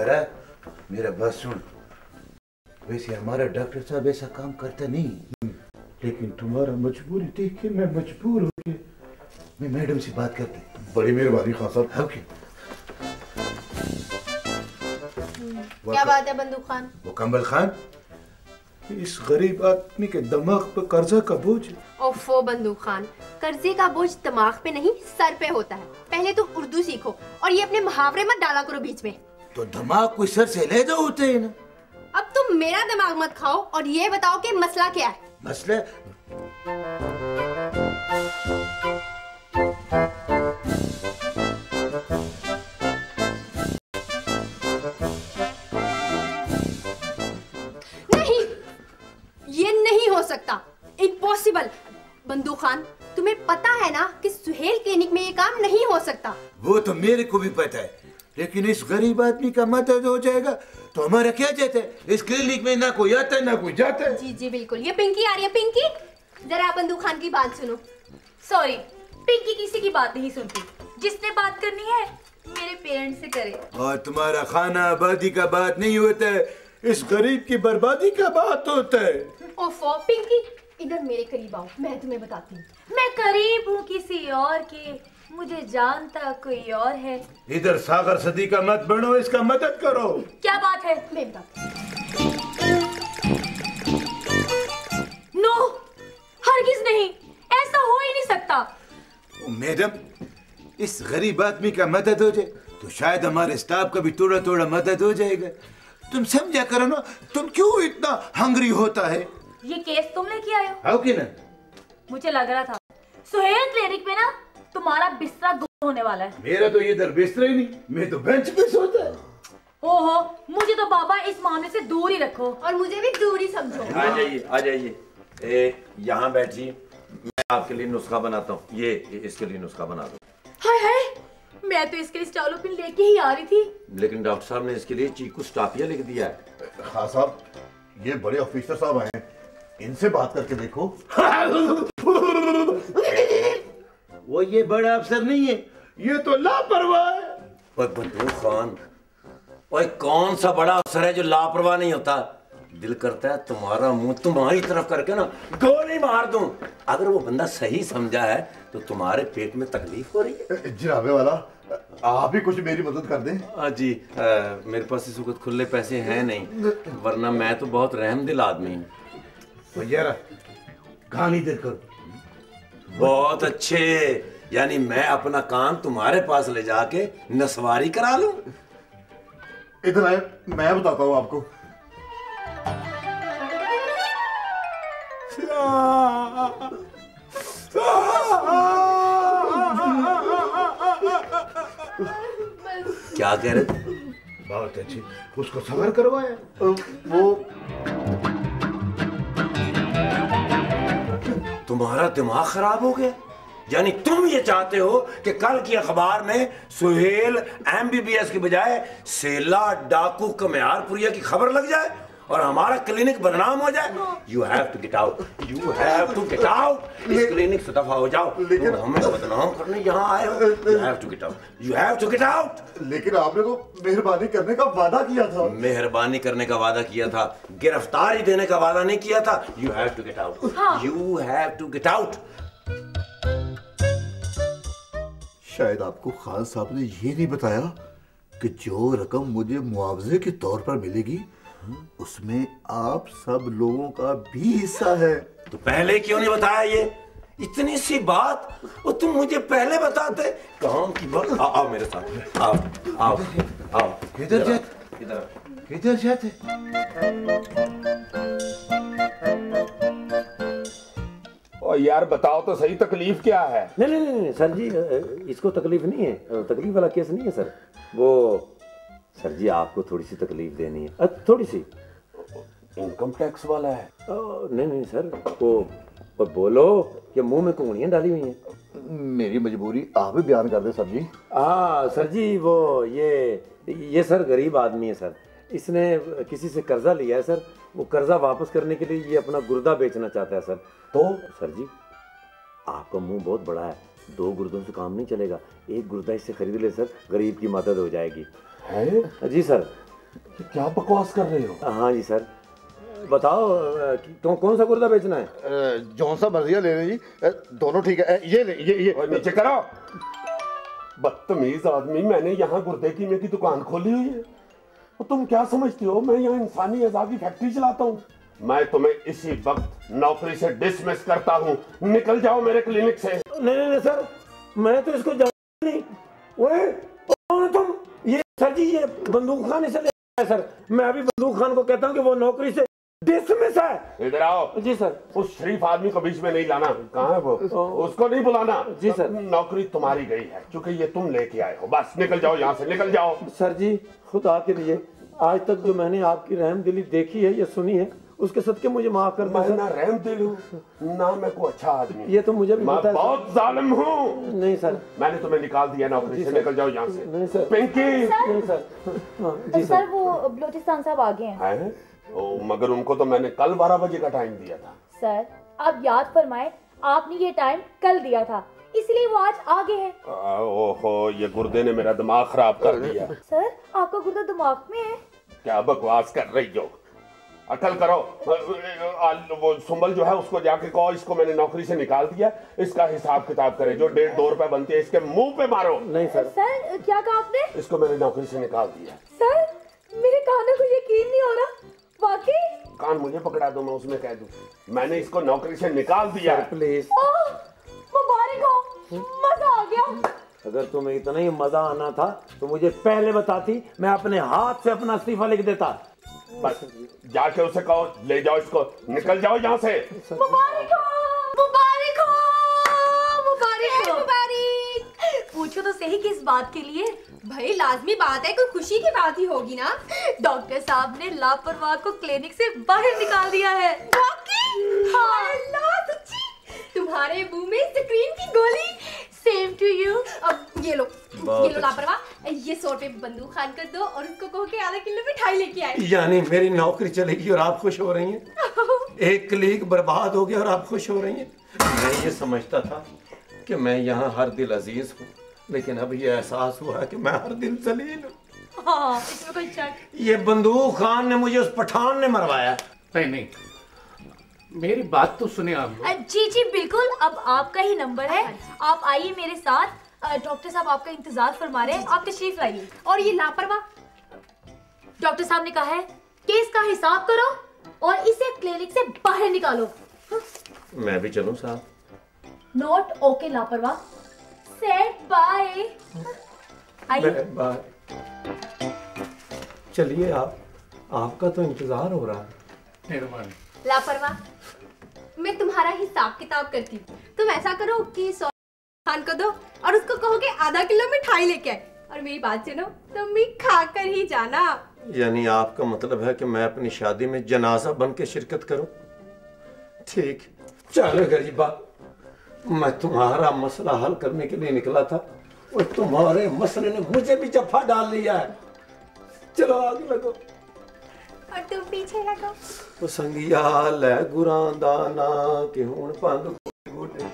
जरा मेरा बात सुन। वैसे हमारा डॉक्टर साहब ऐसा काम करता नहीं, लेकिन तुम्हारा मजबूरी देख के मैं मजबूर हो गया। मैं मैडम से बात करते। बड़ी मेहरबानी खान साहब। ओके। क्या बात है बंदूक खान? वो कमल खान, इस गरीब आदमी के दिमाग पर कर्जा का बोझ। ओफो बंदूक खान, कर्जे का बोझ दिमाग पे नहीं सर पे होता है। पहले तुम उर्दू सीखो और ये अपने मुहावरे मत डाला करो बीच में। तो दिमाग कोई सर से लहदा होते है ना। अब तुम मेरा दिमाग मत खाओ और ये बताओ कि मसला क्या है। मसला नहीं, ये नहीं हो सकता, इम्पॉसिबल। बंदूक खान, तुम्हें पता है ना कि सुहेल क्लिनिक में ये काम नहीं हो सकता। वो तो मेरे को भी पता है, लेकिन इस गरीब आदमी का मदद हो जाएगा तो हमारा क्या जाता है? इस क्लिनिक में ना कोई आता है ना कोई जाता है। जी जी बिल्कुल। ये पिंकी आ रही है। पिंकी, जरा बंदूक खान की बात सुनो। सॉरी, पिंकी किसी की बात नहीं सुनती। जिसने बात करनी है मेरे पेरेंट्स से करे। और तुम्हारा खाना आबादी का बात नहीं होता है, इस गरीब की बर्बादी का बात होता है। ओफो पिंकी, इधर मेरे करीब आओ, मैं तुम्हें बताती हूँ। मैं करीब हूँ किसी और के, मुझे जानता कोई और है। इधर सागर सदी का मत बनो, इसका मदद करो। क्या बात है? मैं बताती हूँ। नो, हरगिज नहीं, ऐसा हो ही नहीं सकता। मैडम, इस गरीब आदमी का मदद हो जाए तो शायद हमारे स्टाफ का भी थोड़ा थोड़ा मदद हो जाएगा। तुम समझा करो ना, तुम क्यों इतना हंग्री होता है? ये केस तुम लेके आए हो? आओ कि ना? मुझे लग रहा था सुहेल क्लिनिक में ना तुम्हारा बिस्तरा गुम होने वाला है। मेरा तो इधर बिस्तर ही नहीं, मैं तो बेंच पे सोता है। ओहो, मुझे तो बाबा इस मामले से दूर ही रखो। और मुझे भी दूर ही समझो। आ जाइए, आ जाइए। यहाँ बैठिए, मैं आपके लिए नुस्खा बनाता हूँ। ये इसके लिए नुस्खा बना दो। हाय हाय, मैं तो इसके लिए स्टालोपिन लेके ही आ रही थी, लेकिन डॉक्टर साहब ने इसके लिए चीकू स्टाफिया लिख दिया है। खान साहब, ये बड़े ऑफिसर साहब आए हैं, इनसे बात करके देखो। वो ये बड़ा अफसर नहीं है, ये तो लापरवाह है। पर बंदूक खान, ओए कौन सा बड़ा अफसर है जो लापरवाह नहीं होता? दिल करता है तुम्हारा मुंह तुम्हारी तरफ करके ना गोली मार दूं। अगर वो बंदा सही समझा है तो तुम्हारे पेट में तकलीफ हो रही है। जनाबे वाला, आप ही कुछ मेरी मदद कर दें। जी, मेरे पास इस वक्त खुले पैसे हैं नहीं, वरना मैं तो बहुत रहमदिल आदमी हूँ। तो यार कहानी देख कर। बहुत अच्छे, यानी मैं अपना काम तुम्हारे पास ले जाके नसवारी करा लूं। इधर आए, मैं बताता हूँ आपको। क्या कह रहे थे? बहुत अच्छी, उसको सबर करवाया। वो तुम्हारा दिमाग खराब हो गया? यानी तुम ये चाहते हो कि कल की अखबार में सुहेल MBBS की बजाय सेला डाकू कमियारपुरिया की खबर लग जाए और हमारा क्लिनिक बदनाम हो जाए? You have to get out, you have to get out. इस क्लिनिक से दफा हो जाओ। लेकिन हमें बदनाम करने यहाँ आए हो। You have to get out, you have to get out. लेकिन आपने तो मेहरबानी करने का वादा किया था। मेहरबानी करने का वादा किया था, गिरफ्तारी देने का वादा नहीं किया था। You have to get out, you have to get out. शायद आपको खान साहब ने ये नहीं बताया कि जो रकम मुझे मुआवजे के तौर पर मिलेगी उसमें आप सब लोगों का भी हिस्सा है। तो पहले क्यों नहीं बताया? ये इतनी सी बात वो तुम मुझे पहले बताते। काम की बात। आओ मेरे साथ, आओ आओ आओ। किधर जाते? इधर किधर जाते? और यार बताओ तो सही, तकलीफ क्या है? नहीं नहीं नहीं सर जी, इसको तकलीफ नहीं है, तकलीफ वाला केस नहीं है सर। वो सर जी आपको थोड़ी सी तकलीफ देनी है, थोड़ी सी। इनकम टैक्स वाला है? नहीं नहीं सर, वो बोलो कि मुंह में कूड़ियाँ डाली हुई हैं। मेरी मजबूरी आप ही बयान कर दे सर जी। हाँ सर जी, वो ये सर गरीब आदमी है सर, इसने किसी से कर्जा लिया है सर। वो कर्जा वापस करने के लिए ये अपना गुर्दा बेचना चाहता है सर। तो सर जी आपका मुंह बहुत बड़ा है, 2 गुर्दों से काम नहीं चलेगा। 1 गुर्दा इससे खरीद ले सर, गरीब की मदद हो जाएगी। है? जी सर, क्या बकवास कर रहे हो? हाँ जी सर, बताओ तो कौन सा गुर्दा बेचना है? जौन सा मर्जिया ले लें जी, दोनों ठीक है। ये ले, ये और नीचे करो। बदतमीज आदमी, मैंने यहाँ गुर्दे कीमे की दुकान खोली हुई है। और तुम क्या समझते हो मैं यहाँ इंसानी अज़ा की फैक्ट्री चलाता हूँ? मैं तुम्हें इसी वक्त नौकरी से डिसमिस करता हूँ। निकल जाओ मेरे क्लिनिक से। नहीं सर, मैं तो इसको जानता नहीं। ओए कौन हो तुम? ये सर जी, ये बंदूक खान इसे ले आया सर। मैं अभी बंदूक खान को कहता हूँ कि वो नौकरी से डिसमिस है। इधर आओ। जी सर। उस शरीफ आदमी को बीच में नहीं लाना। कहाँ है वो? उसको नहीं बुलाना। जी सर। नौकरी तुम्हारी गई है क्योंकि ये तुम लेके आए हो। बस निकल जाओ यहाँ से, निकल जाओ। सर जी, खुदा के लिए आज तक जो मैंने आपकी रहमदिली देखी है या सुनी है, उसके सदके मुझे माफ कर दो। मैं ना रहमदिल हूँ ना मैं कोई अच्छा आदमी। ये तो मुझे भी मैं पता है। बहुत जालिम हूँ। नहीं सर, मैंने तुम्हें निकाल दिया नौकरी से। निकल जाओ यहाँ से। नहीं सर। पिंकी। नहीं सर। हाँ, जी सर वो बलोचिस्तान साहब आ गए हैं। है? ओ, मगर उनको तो मैंने कल 12 बजे का टाइम दिया था। सर आप याद फरमाएं, आपने ये टाइम कल दिया था, इसलिए वो आज आ गए हैं। ओहो, ये गुर्दे ने मेरा दिमाग खराब कर दिया। सर आपका गुर्दा दिमाग में है। क्या बकवास कर रही हो? अकल करो। वो सुंबल जो है उसको जाके कहो इसको मैंने नौकरी से निकाल दिया, इसका हिसाब किताब करे। जो 1.5-2 रुपए बनते हैं इसके मुंह पे मारो। नहीं सर। सर क्या कहा आपने? इसको मैंने नौकरी से निकाल दिया। सर मेरे कानों को यकीन नहीं हो रहा। वाकई? कान मुझे पकड़ा दो, मैं उसमें कह दूं मैंने इसको नौकरी से निकाल दिया। प्लीज। मुबारक हो, मजा आ गया। अगर तुम्हें इतना ही मजा आना था तो मुझे पहले बताती, मैं अपने हाथ से अपना इस्तीफा लिख देता। बस जाके उसे कहो ले जाओ इसको, निकल जाओ यहाँ से। मुबारक हो, मुबारक हो, मुबारक हो। मुबारक। पूछो तो सही किस बात के लिए? भाई लाजमी बात है, कोई खुशी की बात ही होगी ना। डॉक्टर साहब ने लापरवाह को क्लिनिक से बाहर निकाल दिया है। हाँ। अल्लाह सच्ची, तुम्हारे मुंह में स्क्रीन की गोली। Same to you. अब ये लो लापरवाह, ये 100 रुपए बंदूक खान कर दो और उसको कहो कि आधा किलो मिठाई लेके आए। यानी मेरी नौकरी चलेगी और आप खुश हो रही हैं? एक क्लिक बर्बाद हो गया और आप खुश हो रही हैं? मैं ये समझता था कि मैं यहाँ हर दिल अजीज हूँ, लेकिन अब ये एहसास हुआ कि मैं हर दिल जलील हूँ। हाँ, इसमें कोई शक। ये बंदूक खान ने मुझे उस पठान ने मरवाया। नहीं, मेरी बात तो सुने आप लोग। जी जी बिल्कुल, अब आपका ही नंबर है। आप आइए मेरे साथ, डॉक्टर साहब आपका इंतजार फरमा रहे हैं, आप तशरीफ लाइए। और ये लापरवाह, डॉक्टर साहब ने कहा है कि इसका हिसाब करो और इसे क्लिनिक से बाहर निकालो। मैं भी चलूं साहब? नॉट ओके लापरवाह। Said bye. आइए। बाय। चलिए, आपका तो इंतजार हो रहा है। मेहरबानी। लापरवाह, मैं तुम्हारा हिसाब किताब करती हूँ। तुम ऐसा करो कि 100 खान को दो और उसको कहो कि आधा किलो मिठाई लेके आए। और मेरी बात सुनो, तुम भी खाकर ही जाना। यानी आपका मतलब है कि मैं अपनी शादी में जनाजा बन के शिरकत करूं? ठीक। चलो गरीबा, मैं तुम्हारा मसला हल करने के लिए निकला था और तुम्हारे मसले ने मुझे भी जफा डाल लिया है। चलो आगे लगो। और तुम पीछे लगो। वो संगिया ले गुरां दा ना कि हुण पंग गोटे।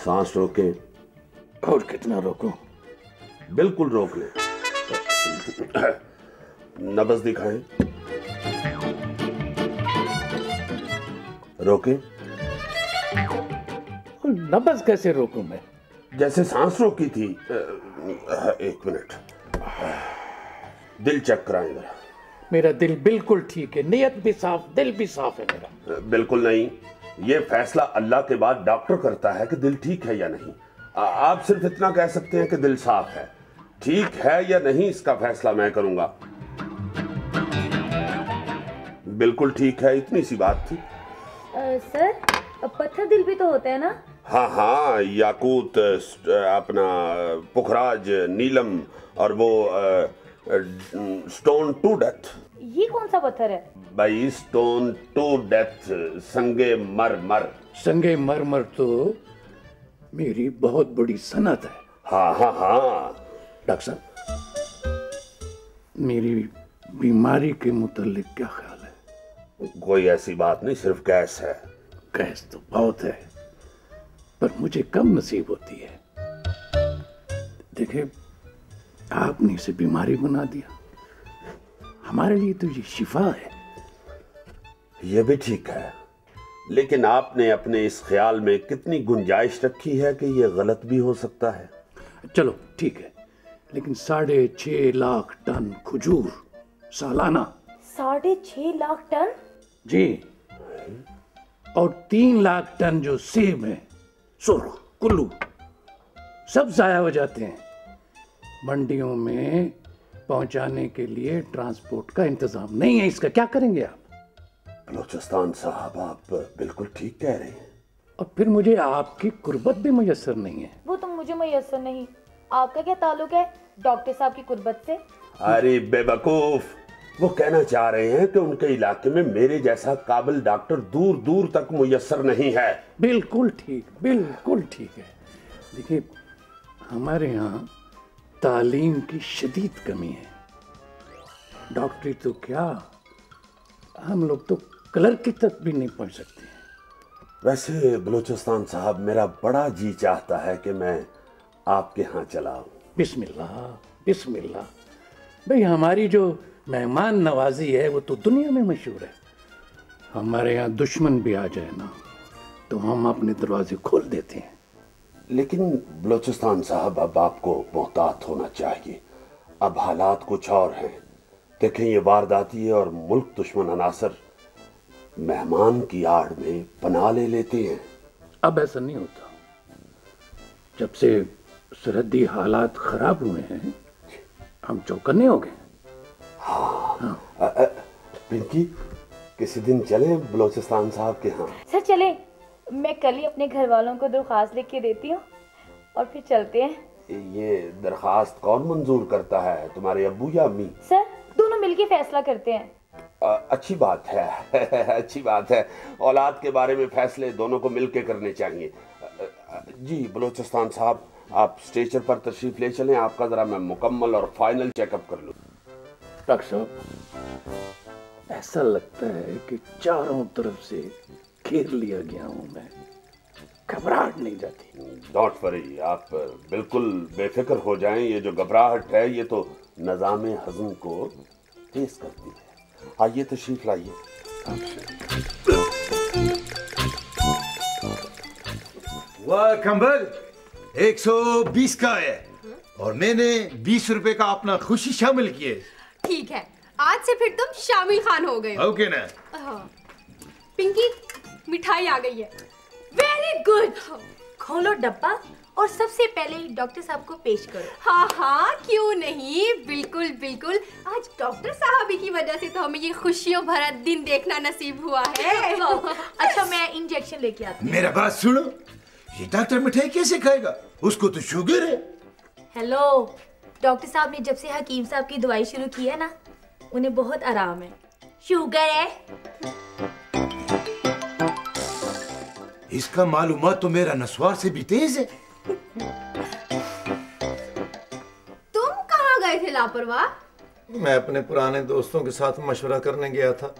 सांस रोके। और कितना रोको? बिल्कुल रोक ले। नब्ज दिखाएं। रोके। नब्ज कैसे रोकूं मैं? जैसे सांस रोकी थी। 1 मिनट, दिल चेक कराएं जरा। मेरा दिल बिल्कुल ठीक है, नियत भी साफ, दिल भी साफ है मेरा। बिल्कुल नहीं, ये फैसला अल्लाह के बाद डॉक्टर करता है कि दिल ठीक है या नहीं। आप सिर्फ इतना कह सकते हैं कि दिल साफ है। ठीक है या नहीं इसका फैसला मैं करूंगा। बिल्कुल ठीक है, इतनी सी बात थी। सर पत्थर दिल भी तो होते हैं ना? हाँ, याकूत, अपना पुखराज, नीलम और वो स्टोन टू डेथ। ये कौन सा पत्थर है भाई? स्टोन टू डेथ, संगे मरमर। संगे मरमर तो मेरी बहुत बड़ी सनत है। हाँ हाँ हाँ। डॉक्टर साहब, मेरी बीमारी के मुतालिक क्या ख्याल है? कोई ऐसी बात नहीं, सिर्फ गैस है। गैस तो बहुत है पर मुझे कम नसीब होती है। देखिए, आपने इसे बीमारी बना दिया। हमारे लिए तो ये शिफा है। ये भी ठीक है, लेकिन आपने अपने इस ख्याल में कितनी गुंजाइश रखी है कि ये गलत भी हो सकता है। चलो ठीक है, लेकिन 6.5 लाख टन खजूर सालाना। 6.5 लाख टन? जी, और 3 लाख टन जो सेब है, सुर्ख, कुल्लू, सब जाया हो जाते हैं। मंडियों में पहुंचाने के लिए ट्रांसपोर्ट का इंतजाम नहीं है, इसका क्या करेंगे आप? बलोचिस्तान साहब, आप बिल्कुल ठीक कह रहे हैं। और फिर मुझे आपकी कुर्बत भी मुयस्सर नहीं है। वो तो मुझे मुयस्सर नहीं, आपका क्या ताल्लुक है डॉक्टर साहब की कुर्बत से? अरे बेवकूफ, वो कहना चाह रहे हैं कि उनके इलाके में मेरे जैसा काबिल डॉक्टर दूर दूर तक मुयस्सर नहीं है। बिल्कुल ठीक, बिल्कुल ठीक है। देखिए, हमारे यहाँ तालीम की शदीद कमी है। डॉक्टरी तो क्या, हम लोग तो क्लर्क तक भी नहीं पढ़ सकते। वैसे बलूचिस्तान साहब, मेरा बड़ा जी चाहता है कि मैं आपके यहाँ चला आऊं। बिस्मिल्लाह बिस्मिल्लाह। भाई, हमारी जो मेहमान नवाजी है वो तो दुनिया में मशहूर है। हमारे यहाँ दुश्मन भी आ जाए ना तो हम अपने दरवाजे खोल देते हैं। लेकिन बलूचिस्तान साहब, अब आपको मोहतात होना चाहिए। अब हालात कुछ और हैं। देखें, ये वारदाती और मुल्क दुश्मन अनासर मेहमान की आड़ में पनाह ले लेते हैं। अब ऐसा नहीं होता। जब से सरहदी हालात खराब हुए हैं, हम चौकन्ने हो गए। पिंकी, किसी दिन चलें बलूचिस्तान साहब के यहाँ? सर चले, मैं कल ही अपने घर वालों को दरख्वास्त लिख के देती हूँ और फिर चलते हैं। ये दरखास्त कौन मंजूर करता है, तुम्हारे अब्बू या अम्मी? सर, दोनों मिलके फैसला करते हैं। अच्छी बात है अच्छी बात है। औलाद के बारे में फैसले दोनों को मिलके करने चाहिए। जी बलूचिस्तान साहब, आप स्टेचर पर तशरीफ ले चलें। आपका जरा मैं मुकम्मल और फाइनल चेकअप कर लूं। डॉक्टर साहब, ऐसा लगता है कि चारों तरफ से घेर लिया गया हूं मैं। घबराहट नहीं जाती। डोंट वरी, आप बिल्कुल बेफिक्र हो जाएं। ये जो घबराहट है, ये तो निज़ाम हज़म को तेज करती है। आइए, तशरीफ लाइए। वाह कंबल, 120 का है और मैंने 20 रुपए का अपना खुशी शामिल किए। ठीक है, आज से फिर तुम शामिल खान हो गए। ओके ना? हाँ। पिंकी, मिठाई आ गई है। Very good. खोलो डब्बा और सबसे पहले डॉक्टर साहब को पेश करो। हाँ हाँ, क्यों नहीं, बिल्कुल बिल्कुल। आज डॉक्टर साहब की वजह से तो हमें ये खुशियों भरा दिन देखना नसीब हुआ है। अच्छा, मैं इंजेक्शन लेके आती हूँ। मेरा बात सुनो, ये डॉक्टर मिठाई कैसे खाएगा? उसको तो शुगर है। हेलो, डॉक्टर साहब ने जब से हकीम साहब की दवाई शुरू की है ना, उन्हें बहुत आराम है। शुगर है। इसका मालूमात तो मेरा नस्वार से भी तेज है। तुम कहाँ गए थे लापरवाह? मैं अपने पुराने दोस्तों के साथ मशवरा करने गया था।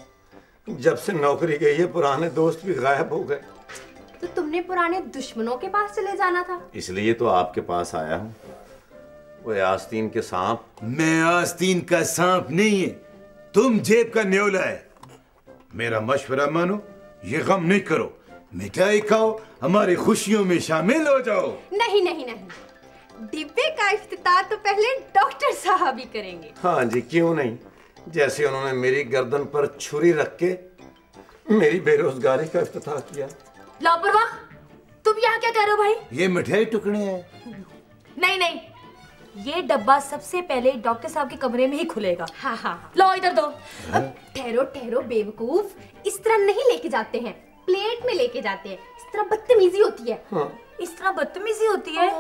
जब से नौकरी गई है, पुराने दोस्त भी गायब हो गए। तो तुमने पुराने दुश्मनों के पास चले जाना था। इसलिए तो आपके पास आया हूँ। वो आस्तीन के सांप। मैं आस्तीन का सांप नहीं है, तुम जेब का न्योला है। मेरा मशवरा मानो, ये गम नहीं करो, मिठाई खाओ, हमारी खुशियों में शामिल हो जाओ। नहीं नहीं नहीं, डिब्बे का इफ्तिताह तो पहले डॉक्टर साहब ही करेंगे। हाँ जी, क्यों नहीं। जैसे उन्होंने मेरी गर्दन पर छुरी रख के मेरी बेरोजगारी का इफ्तिताह किया। लापरवाह, तुम यहाँ क्या कर रहे हो भाई? ये मिठाई टुकड़े हैं। नहीं नहीं, ये डब्बा सबसे पहले डॉक्टर साहब के कमरे में ही खुलेगा। हाँ हाँ, लो इधर दो। अब ठहरो ठहरो बेवकूफ, इस तरह नहीं लेके जाते हैं, प्लेट में लेके जाते हैं। इस तरह बदतमीजी होती है। हाँ। इस तरह बदतमीजी होती है?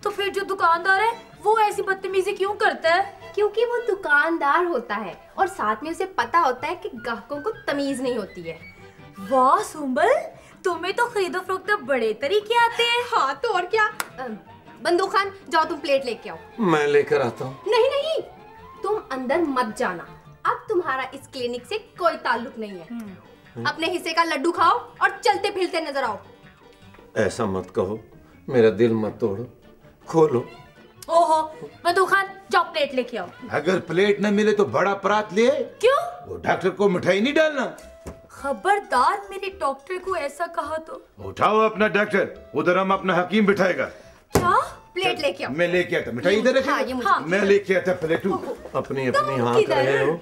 तो फिर जो दुकानदार है वो ऐसी बदतमीजी क्यों करता है? क्योंकि वो दुकानदार होता है और साथ में उसे पता होता है कि ग्राहकों को तमीज नहीं होती है। वाह सुंबल, तुम्हें तो खरीदो फरोख्त बड़े तरीके आते हैं। हाँ तो और क्या। बंदूक खान, जाओ तुम प्लेट लेके आओ। मैं लेकर आता हूँ। नहीं नहीं, तुम अंदर मत जाना। अब तुम्हारा इस क्लिनिक से कोई ताल्लुक नहीं है। अपने हिस्से का लड्डू खाओ और चलते फिरते नजर आओ। ऐसा मत कहो, मेरा दिल मत तोड़ो, खोलो। ओहो, बंदूक खान, जाओ प्लेट लेके आओ। अगर प्लेट न मिले तो बड़ा परात ले। क्यों? वो डॉक्टर को मिठाई नहीं डालना। खबरदार मेरे डॉक्टर को ऐसा कहा तो। उठाओ अपना डॉक्टर, उधर हम अपना हकीम बिठाएगा। क्या? प्लेट लेके आओ। मैं लेके आता, मिठाई इधर रखिए। हाँ, मैं लेके आता प्लेट। अपनी अपनी हाथ रहे हो,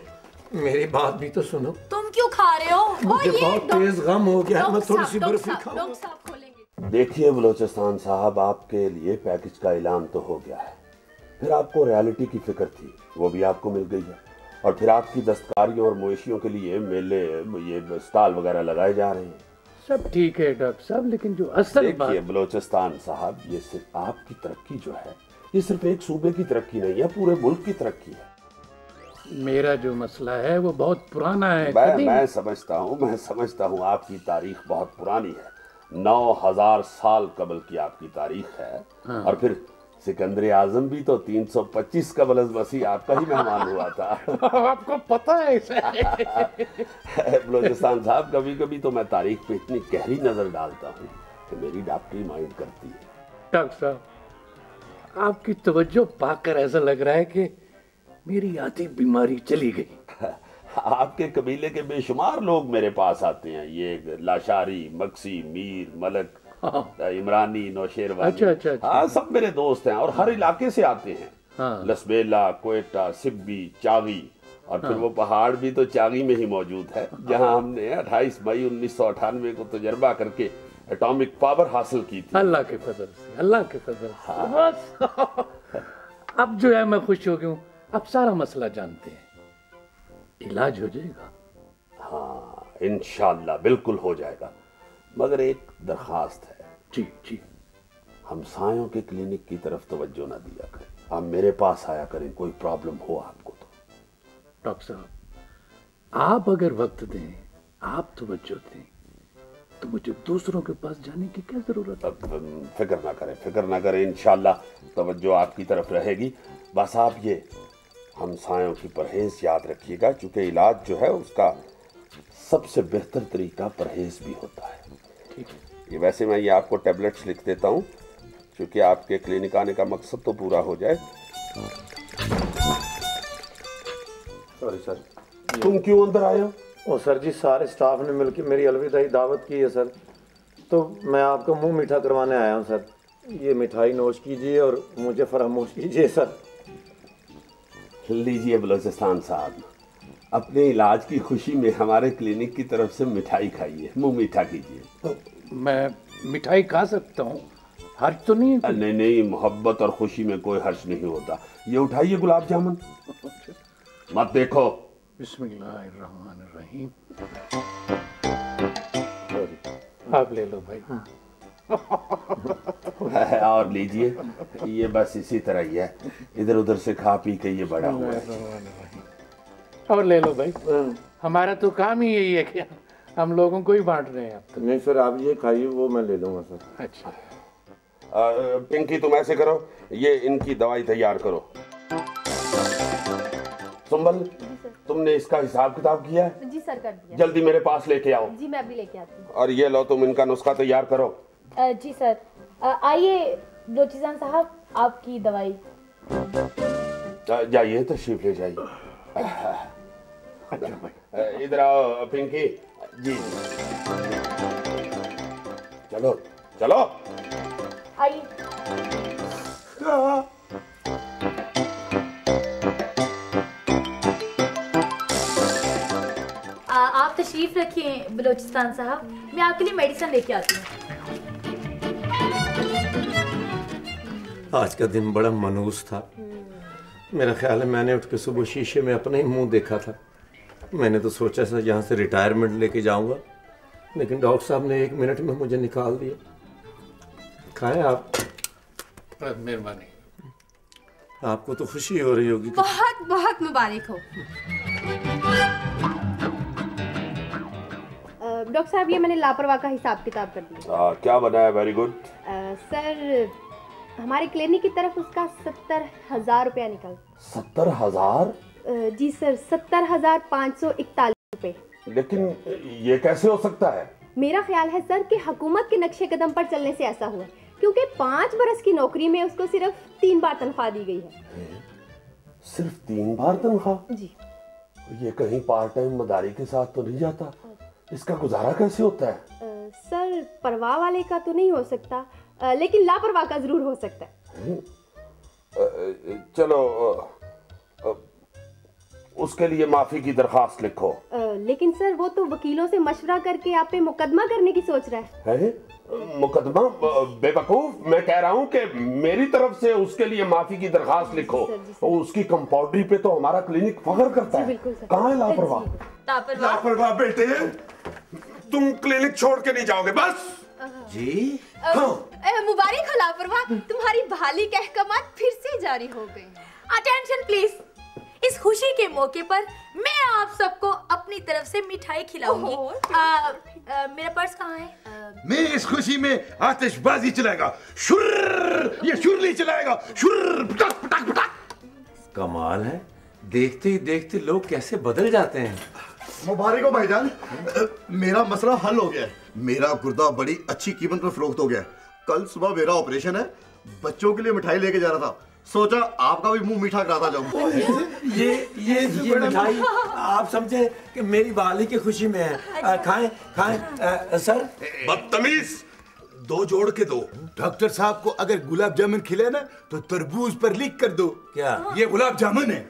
मेरी बात भी तो सुनो। तुम क्यों खा रहे हो? मुझे बहुत तेज गम हो गया, मैं थोड़ी सी बर्फी खाऊं। डॉक्टर साहब खोलेंगे। देखिए बलोचिस्तान साहब, आपके लिए पैकेज का ऐलान तो हो गया है, फिर आपको रियलिटी की फिक्र थी, वो भी आपको मिल गई है, और फिर आपकी दस्तकारियों और मवेशियों के लिए मेले, ये स्टॉल वगैरह लगाए जा रहे हैं। सब ठीक है डॉक्टर साहब, लेकिन जो असल बात। देखिए बलोचिस्तान साहब, ये सिर्फ आपकी तरक्की जो है, ये सिर्फ एक सूबे की तरक्की नहीं है, पूरे मुल्क की तरक्की है। मेरा जो मसला है वो बहुत पुराना है। मैं समझता हूँ आपकी तारीख बहुत पुरानी है, 9000 साल कबल की आपकी तारीख है। हाँ। और फिर सिकंदर आजम भी तो 325 कबल अज़ मसीह आपका ही मेहमान हुआ था। आपको पता है इसे? बलोचिस्तान साहब, कभी कभी तो मैं तारीख पे इतनी गहरी नजर डालता हूँ कि मेरी डॉक्टरी माइंड करती है। डॉक्टर साहब, आपकी तवज्जो पाकर ऐसा लग रहा है कि मेरी आधी बीमारी चली गई। आपके कबीले के बेशुमार लोग मेरे पास आते हैं, ये लाशारी, मक्सी, मीर, मलक, इमरानी, नौशेरवानी। अच्छा। हाँ, सब मेरे दोस्त हैं और हर इलाके से आते हैं। हाँ। लसबेला, कोयटा, सिब्बी, चागी, और फिर वो पहाड़ भी तो चागी में ही मौजूद है, जहां हमने 28 मई 1998 को तजर्बा करके एटॉमिक पावर हासिल की थी। अल्लाह के फजल से, अल्लाह के फजल से। हाँ। बस अब जो है मैं खुश हो गया हूँ, अब सारा मसला जानते हैं, इलाज हो जाएगा। हाँ इंशाल्लाह बिल्कुल हो जाएगा, मगर एक दरखास्त है। जी। हमसायों के क्लिनिक की तरफ तवज्जो ना दिया करें, आप मेरे पास आया करें, कोई प्रॉब्लम हो आपको तो। डॉक्टर साहब, आप अगर वक्त दें, आप तवज्जो दें, तो मुझे दूसरों के पास जाने की क्या जरूरत है? फिक्र ना करें, इंशाल्लाह तवज्जो आपकी तरफ रहेगी। बस आप ये हमसायों की परहेज याद रखिएगा, क्योंकि इलाज जो है उसका सबसे बेहतर तरीका परहेज भी होता है। ठीक है। ये वैसे मैं ये आपको टैबलेट्स लिख देता हूँ, क्योंकि आपके क्लिनिक आने का मकसद तो पूरा हो जाए। Sorry sir. तुम क्यों अंदर आए हो? ओ सर जी, सारे स्टाफ ने मिलकर मेरी अलविदाई दावत की है सर, तो मैं आपका मुंह मीठा करवाने आया हूँ सर। ये मिठाई नोश कीजिए और मुझे फरामोश कीजिए सर। लीजिए बलोचिस्तान साहब, अपने इलाज की खुशी में हमारे क्लिनिक की तरफ से मिठाई खाइए, मुंह मीठा कीजिए। तो मैं मिठाई खा सकता हूँ, हर्ज तो नहीं है? नहीं, मोहब्बत और खुशी में कोई हर्ज नहीं होता। ये उठाइए गुलाब जामुन, मत देखो। बिस्मिल्लाहिर्रहमानिर्रहीम। आप ले लो भाई। और लीजिए, ये बस इसी तरह ही है, इधर उधर से खा पी के ये बड़ा हुआ है। और ले लो भाई, हमारा तो काम ही यही है कि हम लोगों को ही बांट रहे हैं। अब नहीं सर, आप ये खाइए, वो मैं ले लूंगा सर। अच्छा। पिंकी तुम ऐसे करो, ये इनकी दवाई तैयार करो। सुंबल, तुमने इसका हिसाब किताब किया है? जी सर, कर दिया। जल्दी मेरे पास लेके आओ। जी मैं अभी लेके आती हूँ। और ये लो, तुम इनका नुस्खा तैयार करो। जी सर। आइए बलोचिस्तान साहब, आपकी दवाई। जाइए, तशरीफ ले जाइए। इधर आओ पिंकी जी, चलो चलो। आइए। आप तशरीफ रखिए बलोचिस्तान साहब, मैं आपके लिए मेडिसिन लेके आती हूँ। आज का दिन बड़ा मनहूस था। मेरा ख्याल है मैंने उठ के सुबह शीशे में अपना ही मुंह देखा था। मैंने तो सोचा था यहाँ से रिटायरमेंट लेके जाऊंगा, लेकिन डॉक्टर साहब ने 1 मिनट में मुझे निकाल दिया। खाएं आप। मेहरबानी। आपको तो खुशी हो रही होगी। बहुत बहुत मुबारक हो। डॉक्टर साहब, ये मैंने लापरवाह का हिसाब किताब कर दिया। क्या बना है? Very good. सर, हमारे क्लिनिक की तरफ उसका 70,000 रुपया निकल। 70,000? जी सर, 70,541 रुपए। लेकिन ये कैसे हो सकता है? मेरा ख्याल है सर कि हुकूमत के नक्शे कदम पर चलने से ऐसा हुआ, क्योंकि 5 बरस की नौकरी में उसको सिर्फ 3 बार तनख्वाह दी गई है। सिर्फ 3 बार तनख्वाह? जी। ये कहीं पार्ट टाइम मदारी के साथ तो नहीं जाता? इसका गुजारा कैसे होता है? सर परवाह वाले का तो नहीं हो सकता, लेकिन लापरवाह का जरूर हो सकता है। चलो उसके लिए माफी की दरखास्त लिखो। लेकिन सर वो तो वकीलों से मशवरा करके आप पे मुकदमा करने की सोच रहा है। मुकदमा? बेवकूफ, मैं कह रहा हूँ कि मेरी तरफ से उसके लिए माफी की दरखास्त लिखो। और उसकी कंपाउंडरी पे तो हमारा क्लिनिक फख्र करता है। कहाँ है लापरवाह? लापरवाह बेटे, तुम क्लिनिक छोड़ के नहीं जाओगे बस? जी मुबारक हो लापरवाह, तुम्हारी भाली के अहकामात फिर से जारी हो गए। Attention please. इस खुशी के मौके पर मैं आप सबको अपनी तरफ से मिठाई खिलाऊंगी। मेरा पर्स कहाँ है? मैं इस खुशी में आतिशबाजी चलाएगा, शुर्र, ये शुरली चलाएगा, शुर्र, पटक पटक पटक। कमाल है, देखते ही देखते लोग कैसे बदल जाते हैं। मुबारक हो भाईजान, मेरा मसला हल हो गया है। मेरा गुर्दा बड़ी अच्छी कीमत पर फरोख्त हो गया। कल सुबह मेरा ऑपरेशन है, बच्चों के लिए मिठाई लेके जा रहा था, सोचा आपका भी मुंह मीठा कराता जाऊं। ये मिठाई आप समझे कि मेरी वाली की खुशी में है। खाएं खाएं सर। बदतमीज, 2 जोड़ के दो। डॉक्टर साहब को अगर गुलाब जामुन खिले ना तो तरबूज पर लिख कर दो। क्या? ये गुलाब जामुन है।